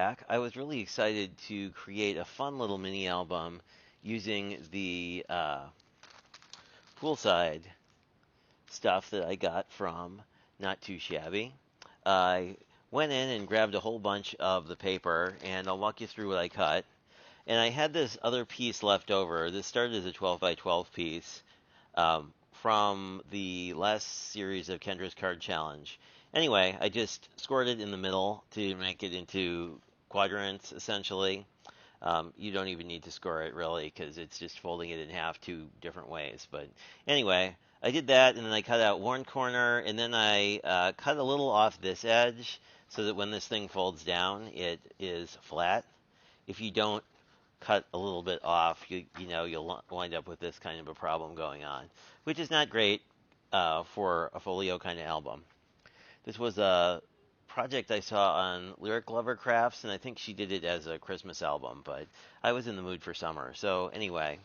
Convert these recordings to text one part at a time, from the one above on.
back. I was really excited to create a fun little mini album using the poolside stuff that I got from Not Too Shabby. I went in and grabbed a whole bunch of the paper, and I'll walk you through what I cut. And I had this other piece left over. This started as a 12 by 12 piece from the last series of Kendra's Card Challenge. Anyway, I just scored it in the middle to make it into quadrants, essentially. You don't even need to score it really because it's just folding it in half two different ways. But anyway, I did that and then I cut out one corner and then I cut a little off this edge so that when this thing folds down, it is flat. If you don't cut a little bit off, you'll wind up with this kind of a problem going on, which is not great for a folio kind of album. This was a project I saw on Lyric Lover Crafts, and I think she did it as a Christmas album, but I was in the mood for summer. So anyway,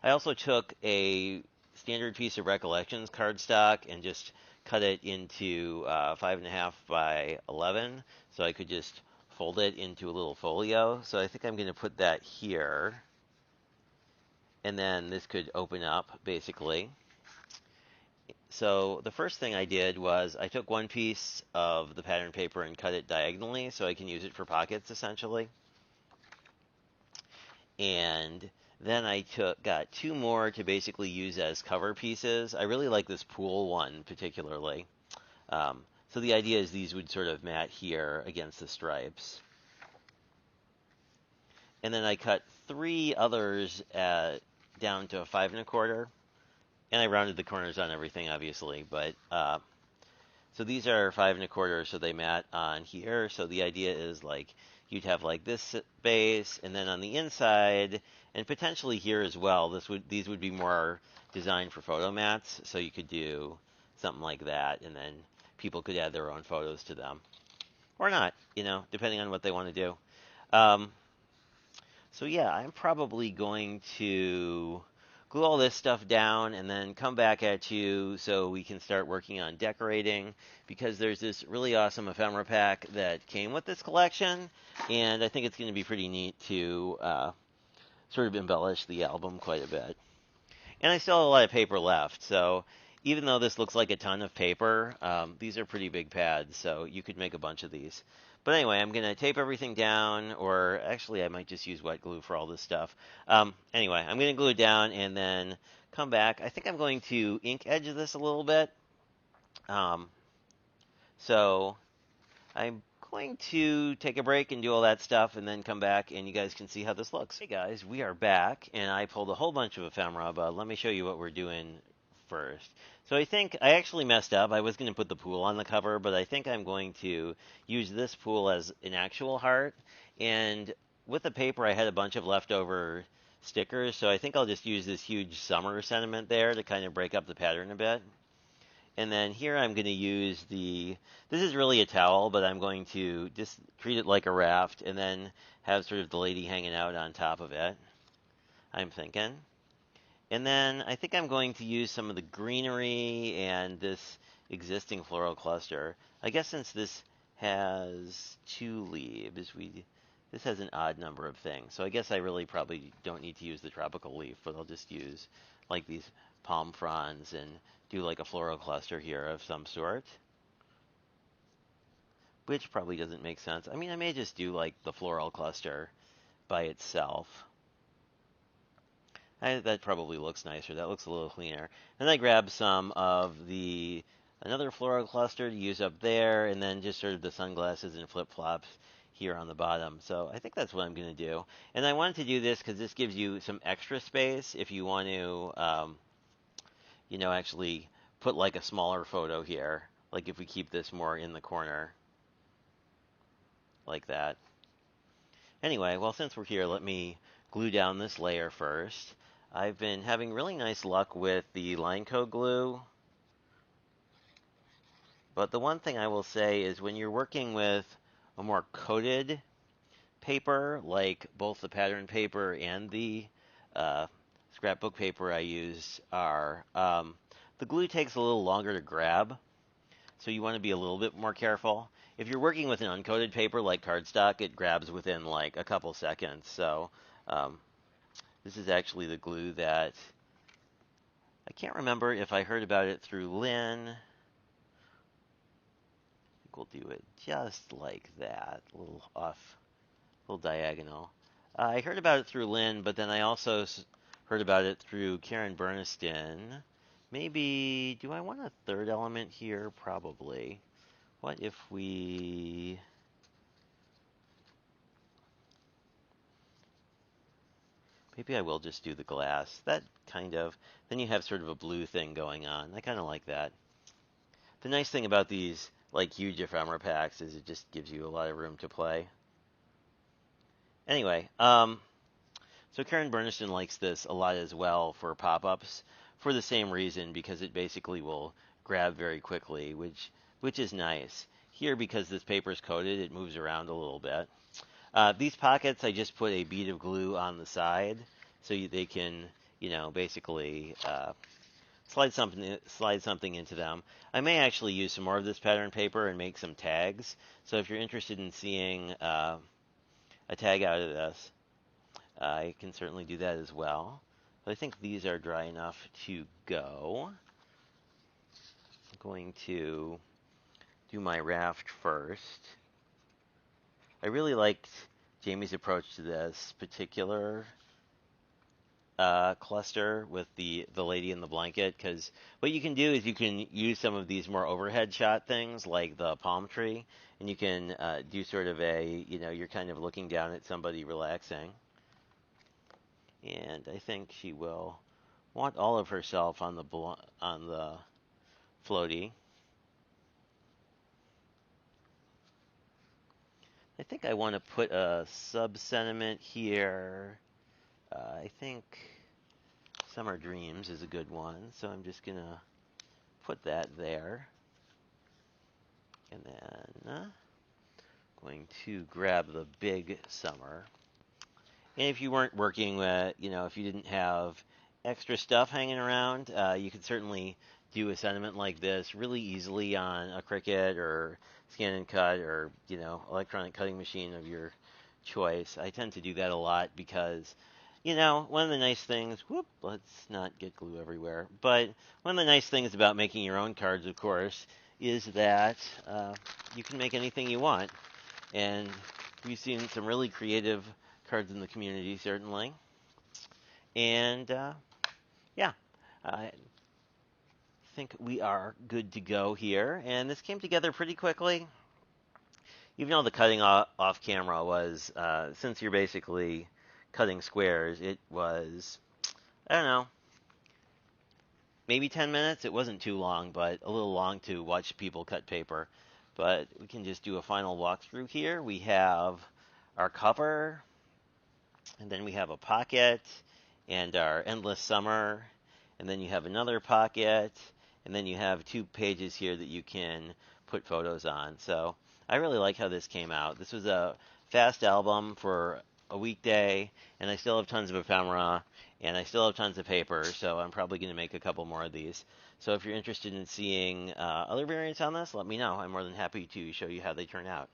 I also took a standard piece of Recollections cardstock and just cut it into 5.5 by 11, so I could just fold it into a little folio. So I think I'm going to put that here, and then this could open up basically. So the first thing I did was I took one piece of the pattern paper and cut it diagonally so I can use it for pockets essentially. And then I got two more to basically use as cover pieces. I really like this pool one particularly. So the idea is these would sort of mat here against the stripes. And then I cut three others down to a 5 1/4. And I rounded the corners on everything, obviously. But so these are 5 1/4, so they mat on here. So the idea is like you'd have like this base, and then on the inside, and potentially here as well. These would be more designed for photo mats, so you could do something like that, and then people could add their own photos to them, or not, depending on what they want to do. So yeah, I'm probably going to glue all this stuff down and then come back at you so we can start working on decorating, because there's this really awesome ephemera pack that came with this collection, and I think it's going to be pretty neat to sort of embellish the album quite a bit. And I still have a lot of paper left, so even though this looks like a ton of paper, these are pretty big pads, so you could make a bunch of these. But anyway, I'm going to tape everything down, or actually I might just use wet glue for all this stuff. Anyway, I'm going to glue it down and then come back. I think I'm going to ink edge this a little bit. So I'm going to take a break and do all that stuff and then come back and you guys can see how this looks. Hey guys, we are back and I pulled a whole bunch of ephemera, but let me show you what we're doing first. So I think I actually messed up. I was going to put the pool on the cover, but I think I'm going to use this pool as an actual heart. And with the paper, I had a bunch of leftover stickers, so I think I'll just use this huge summer sentiment there to kind of break up the pattern a bit. And then here I'm going to use this is really a towel, but I'm going to just treat it like a raft and then have sort of the lady hanging out on top of it, I'm thinking. And then I think I'm going to use some of the greenery and this existing floral cluster. I guess since this has 2 leaves, this has an odd number of things. So I guess I really probably don't need to use the tropical leaf, but I'll just use like these palm fronds and do like a floral cluster here of some sort. Which probably doesn't make sense. I mean, I may just do like the floral cluster by itself. That probably looks nicer. That looks a little cleaner. And I grab some of another floral cluster to use up there, and then just sort of the sunglasses and flip-flops here on the bottom. So I think that's what I'm going to do. And I wanted to do this because this gives you some extra space if you want to, actually put like a smaller photo here. Like if we keep this more in the corner, like that. Anyway, well, since we're here, let me glue down this layer first. I've been having really nice luck with the line coat glue. But the one thing I will say is when you're working with a more coated paper, like both the pattern paper and the scrapbook paper I use are, the glue takes a little longer to grab. so you want to be a little bit more careful. If you're working with an uncoated paper like cardstock, it grabs within like a couple seconds. So um, this is actually the glue that I can't remember if I heard about it through Lynn. I think we'll do it just like that, a little off, a little diagonal. I heard about it through Lynn, but then I also heard about it through Karen Berniston. Maybe, do I want a third element here? Probably. What if we... Maybe I will just do the glass. That kind of... Then you have sort of a blue thing going on. I kind of like that. The nice thing about these, like, huge ephemera packs is it just gives you a lot of room to play. Anyway, so Karen Berniston likes this a lot as well for pop-ups for the same reason, because it basically will grab very quickly, which is nice. Here, because this paper is coated, it moves around a little bit. These pockets, I just put a bead of glue on the side so they can, basically slide something into them. I may actually use some more of this pattern paper and make some tags. So if you're interested in seeing a tag out of this, I can certainly do that as well. But I think these are dry enough to go. I'm going to do my raft first. I really liked Jamie's approach to this particular cluster with the lady in the blanket, because what you can do is you can use some of these more overhead shot things like the palm tree, and you can do sort of a, you're kind of looking down at somebody relaxing. And I think she will want all of herself on the floaty. I think I want to put a sub-sentiment here. I think Summer Dreams is a good one, so I'm just going to put that there. And then going to grab the big summer. And if you weren't working with, if you didn't have extra stuff hanging around, you could certainly do a sentiment like this really easily on a Cricut or Scan and Cut or, electronic cutting machine of your choice. I tend to do that a lot because, one of the nice things, let's not get glue everywhere, but one of the nice things about making your own cards, of course, is that you can make anything you want. And we've seen some really creative cards in the community, certainly. And yeah, I think we are good to go here. And this came together pretty quickly. Even though the cutting off camera was, since you're basically cutting squares, it was, I don't know, maybe 10 minutes. It wasn't too long, but a little long to watch people cut paper. But we can just do a final walkthrough here. We have our cover, and then we have a pocket, and our Endless Summer, and then you have another pocket, and then you have 2 pages here that you can put photos on. So I really like how this came out. This was a fast album for a weekday, and I still have tons of ephemera, and I still have tons of paper, so I'm probably going to make a couple more of these. So if you're interested in seeing other variants on this, let me know. I'm more than happy to show you how they turn out.